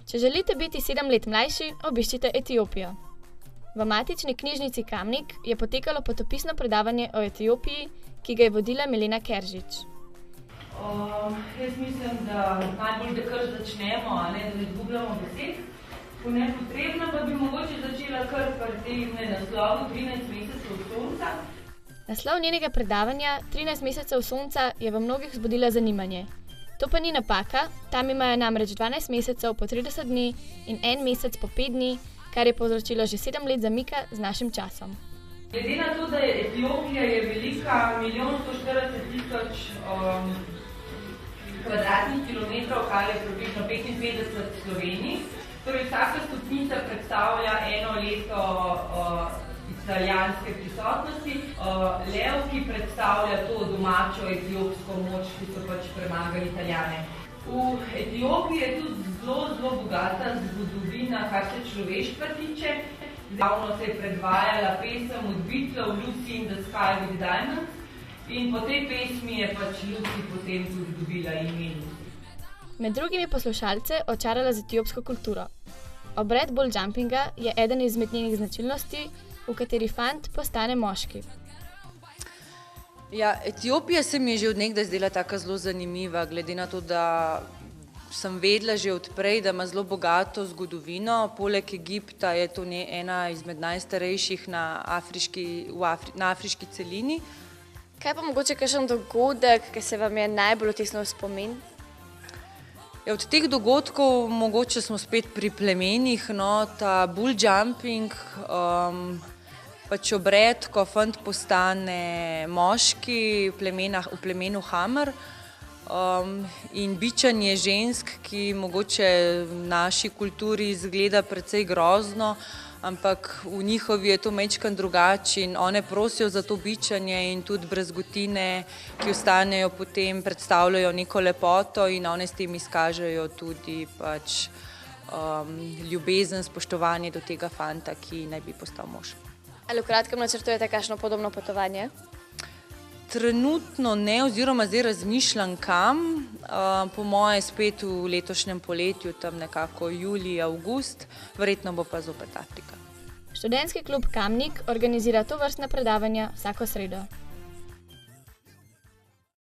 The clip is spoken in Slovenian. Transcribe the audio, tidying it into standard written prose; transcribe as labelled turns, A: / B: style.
A: Če želite biti 7 let mlajši, obiščite Etiopijo. V matični knjižnici Kamnik je potekalo potopisno predavanje o Etiopiji, ki ga je vodila Milena Keržič.
B: Jaz mislim, da najbolj, da kar začnemo, da ne izgubljamo besed. Po nepotrebno pa bi mogoče začela kar pri tem naslovu 13 mesecev sonca.
A: Naslov njenega predavanja 13 mesecev sonca je v mnogih vzbudila zanimanje. To pa ni napaka, tam imajo namreč 12 mesecev po 30 dni in 1 mesec po 5 dni, kar je povzročilo že 7 let zamika z našim časom.
B: Glede na to, da je Etiopija velika 1.140.000 kvadratnih kilometrov, kar je približno 55 Slovenij, torej vsaka stopnica predstavlja eno leto italijanske prisotnosti. Lev, ki predstavlja to domačo etiopsko moč, ki so pač premagali Italijane. V Etiopiji je tudi zelo bogata zgodovina, kar se človeštva tiče. Davno se je predvajala pesem od Beatlov Lucy in the Sky with Diamonds in po tej pesmi je pač Lucy potem tudi dobila ime Lucy.
A: Med drugim je poslušalce očarala z etiopsko kulturo. Obred bull jumpinga je eden izmed njenih značilnosti, v kateri fant postane moški.
C: Ja, Etiopija se mi je že od nekdaj zdela taka zelo zanimiva, glede na to, da sem vedela že odprej, da ima zelo bogato zgodovino. Poleg Egipta je to ena izmed najstarejših na afriški celini.
D: Kaj pa mogoče kakšen dogodek, ki se vam je najbolj vtisnil v spomin?
C: Od teh dogodkov mogoče smo spet pri plemenih, ta bull jumping, pač obred, ko fant postane moški v plemenu Hamar, in bičanje žensk, ki mogoče v naši kulturi izgleda precej grozno, ampak v njihovi je to majčkeno drugače in one prosijo za to bičanje in tudi brazgotine, ki ostanejo potem, predstavljajo neko lepoto in one s tem izkažejo tudi pač ljubezen, spoštovanje do tega fanta, ki naj bi postal mož.
D: Ali v kratkem načrtujete kakšno podobno potovanje?
C: Trenutno ne, oziroma zdaj razmišljam kam, po moje spet v letošnjem poletju, tam nekako julij, avgust, verjetno bo pa zopet Afrika.
A: Študentski klub Kamnik organizira tovrstna predavanja vsako sredo.